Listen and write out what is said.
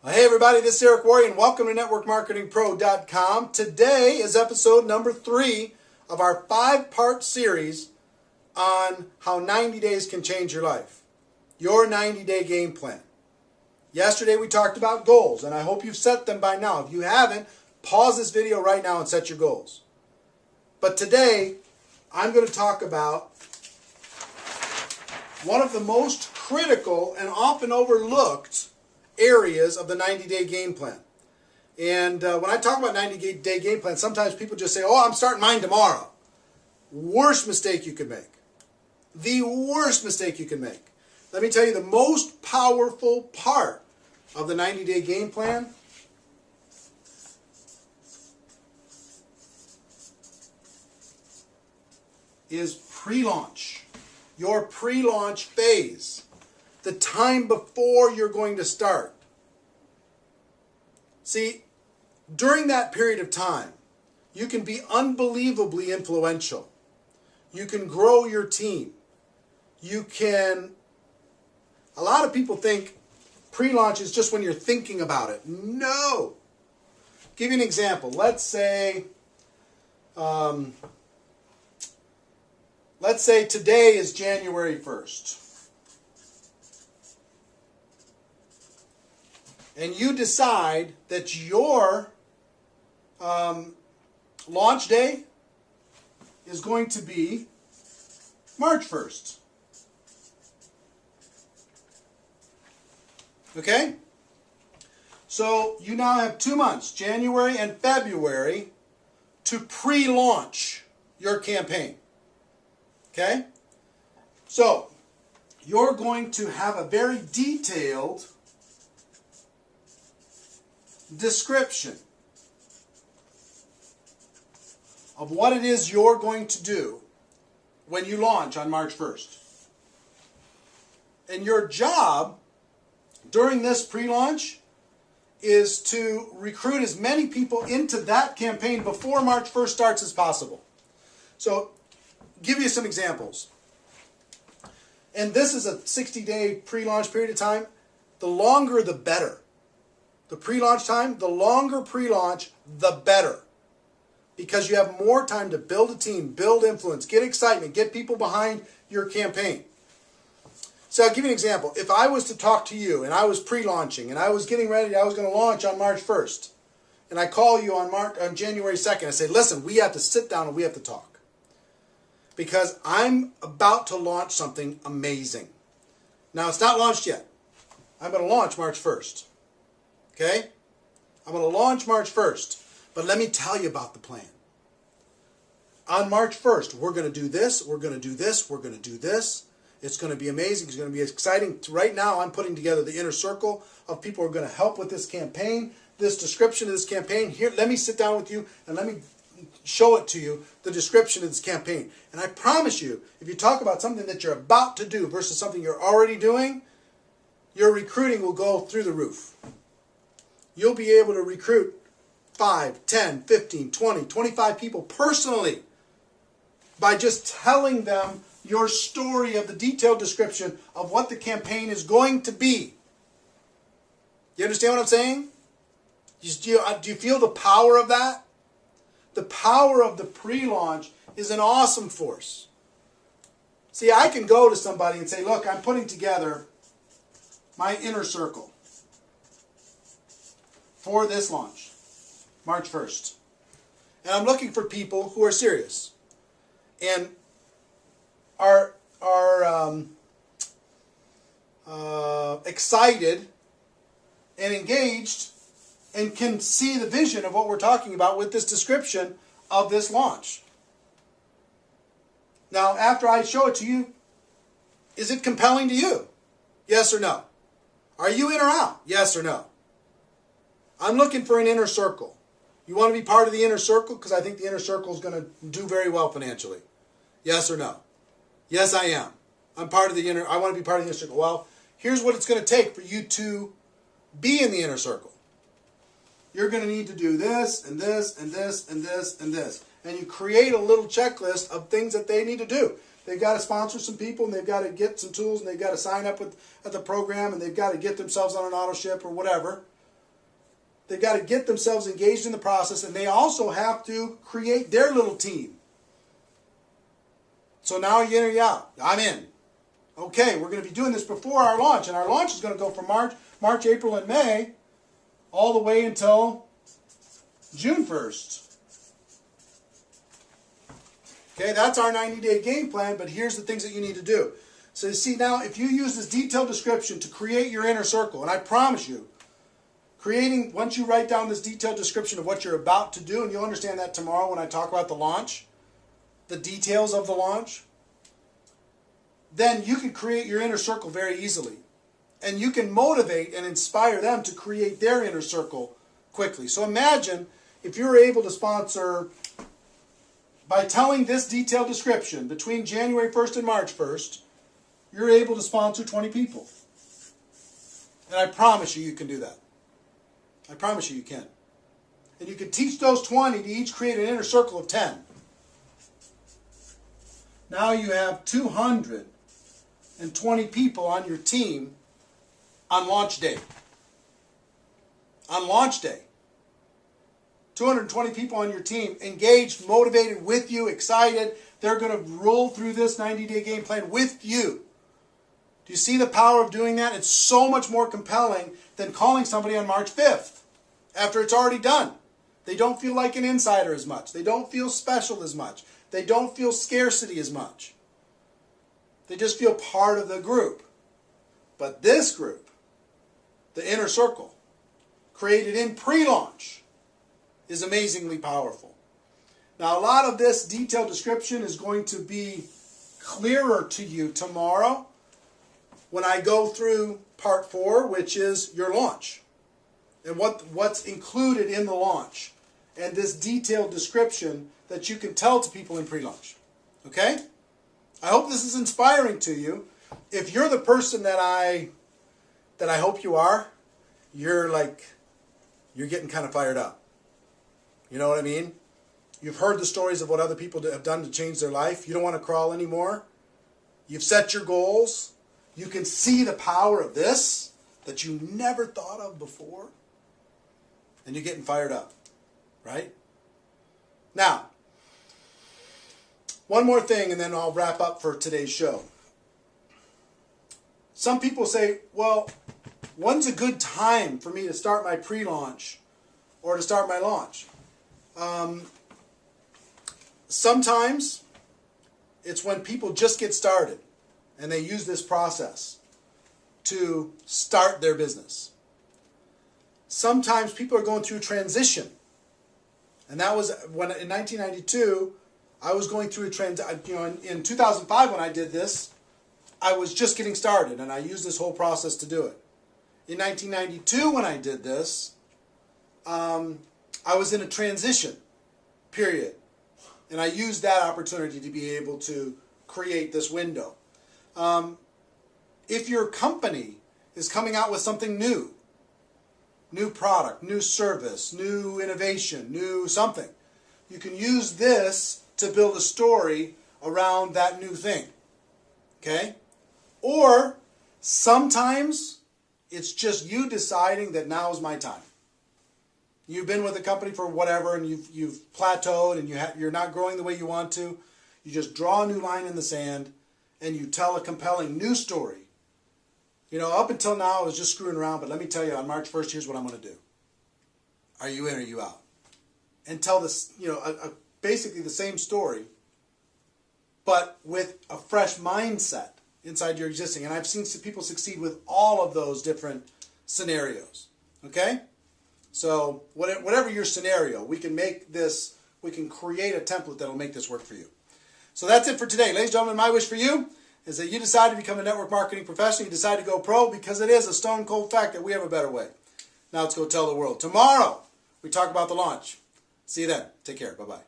Hey everybody, this is Eric Worre and welcome to NetworkMarketingPro.com. Today is episode number 3 of our 5-part series on how 90 days can change your life. Your 90-day game plan. Yesterday we talked about goals and I hope you've set them by now. If you haven't, pause this video right now and set your goals. But today I'm going to talk about one of the most critical and often overlooked areas of the 90-day game plan. And when I talk about 90-day game plan, sometimes people just say, oh, I'm starting mine tomorrow. Worst mistake you could make. The worst mistake you can make. Let me tell you, the most powerful part of the 90-day game plan is pre-launch. Your pre-launch phase. The time before you're going to start. See, during that period of time, you can be unbelievably influential. You can grow your team. You can... A lot of people think pre-launch is just when you're thinking about it. No! Give you an example. Let's say today is January 1st. And you decide that your launch day is going to be March 1st. Okay? So you now have 2 months, January and February, to pre-launch your campaign. Okay? So you're going to have a very detailed description of what it is you're going to do when you launch on March 1st. And your job during this pre-launch is to recruit as many people into that campaign before March 1st starts as possible. So, give you some examples. And this is a 60-day pre-launch period of time. The longer, the better. The pre-launch time, the longer pre-launch, the better. Because you have more time to build a team, build influence, get excitement, get people behind your campaign. So I'll give you an example. If I was to talk to you and I was pre-launching and I was getting ready, I was going to launch on March 1st. And I call you on January 2nd. I say, listen, we have to sit down and we have to talk. Because I'm about to launch something amazing. Now, it's not launched yet. I'm going to launch March 1st. Okay? I'm going to launch March 1st. But let me tell you about the plan. On March 1st, we're going to do this, we're going to do this, we're going to do this. It's going to be amazing. It's going to be exciting. Right now, I'm putting together the inner circle of people who are going to help with this campaign, this description of this campaign. Here, let me sit down with you and let me show it to you, the description of this campaign. And I promise you, if you talk about something that you're about to do versus something you're already doing, your recruiting will go through the roof. You'll be able to recruit 5, 10, 15, 20, 25 people personally by just telling them your story of the detailed description of what the campaign is going to be. You understand what I'm saying? Do you feel the power of that? The power of the pre-launch is an awesome force. See, I can go to somebody and say, look, I'm putting together my inner circle for this launch, March 1st. And I'm looking for people who are serious and are excited and engaged and can see the vision of what we're talking about with this description of this launch. Now, after I show it to you, is it compelling to you? Yes or no? Are you in or out? Yes or no? I'm looking for an inner circle. You want to be part of the inner circle? Because I think the inner circle is going to do very well financially. Yes or no? Yes, I am. I'm part of the inner, I want to be part of the inner circle. Well, here's what it's going to take for you to be in the inner circle. You're going to need to do this, and this, and this, and this, and this. And you create a little checklist of things that they need to do. They've got to sponsor some people, and they've got to get some tools, and they've got to sign up at the program, and they've got to get themselves on an auto ship or whatever. They've got to get themselves engaged in the process, and they also have to create their little team. So now you in or you out? I'm in. Okay, we're going to be doing this before our launch, and our launch is going to go from March, April, and May, all the way until June 1st. Okay, that's our 90-day game plan, but here's the things that you need to do. So you see now, if you use this detailed description to create your inner circle, and I promise you, once you write down this detailed description of what you're about to do, and you'll understand that tomorrow when I talk about the launch, the details of the launch, then you can create your inner circle very easily. And you can motivate and inspire them to create their inner circle quickly. So imagine if you're able to sponsor, by telling this detailed description, between January 1st and March 1st, you're able to sponsor 20 people. And I promise you, you can do that. I promise you, you can. And you can teach those 20 to each create an inner circle of 10. Now you have 220 people on your team on launch day. On launch day. 220 people on your team engaged, motivated with you, excited. They're going to roll through this 90-day game plan with you. Do you see the power of doing that? It's so much more compelling than calling somebody on March 5th after it's already done. They don't feel like an insider as much. They don't feel special as much. They don't feel scarcity as much. They just feel part of the group. But this group, the inner circle, created in pre-launch, is amazingly powerful. Now, a lot of this detailed description is going to be clearer to you tomorrow when I go through part 4, which is your launch, and what's included in the launch, and this detailed description that you can tell to people in pre-launch. Okay? I hope this is inspiring to you. If you're the person that I hope you are, you're getting kind of fired up. You know what I mean? You've heard the stories of what other people have done to change their life. You don't want to crawl anymore. You've set your goals. You can see the power of this that you never thought of before. And you're getting fired up. Right? Now, one more thing and then I'll wrap up for today's show. Some people say, well, when's a good time for me to start my pre-launch or to start my launch? Sometimes it's when people just get started and they use this process to start their business. Sometimes people are going through transition. And that was when in 1992, I was going through a transition. You know, in 2005 when I did this, I was just getting started and I used this whole process to do it. In 1992 when I did this, I was in a transition period. And I used that opportunity to be able to create this window. If your company is coming out with something new product, new service, new innovation, new something, you can use this to build a story around that new thing. Okay? Or sometimes it's just you deciding that now is my time. You've been with a company for whatever and you've plateaued and you're not growing the way you want to. You just draw a new line in the sand and you tell a compelling new story. You know, up until now I was just screwing around, but let me tell you, on March 1st, here's what I'm going to do. Are you in or are you out? And tell this, you know, basically the same story, but with a fresh mindset inside your existing. And I've seen people succeed with all of those different scenarios. Okay? So whatever your scenario, we can make this, we can create a template that will make this work for you. So that's it for today. Ladies and gentlemen, my wish for you is that you decide to become a network marketing professional. You decide to go pro because it is a stone cold fact that we have a better way. Now let's go tell the world. Tomorrow, we talk about the launch. See you then. Take care. Bye-bye.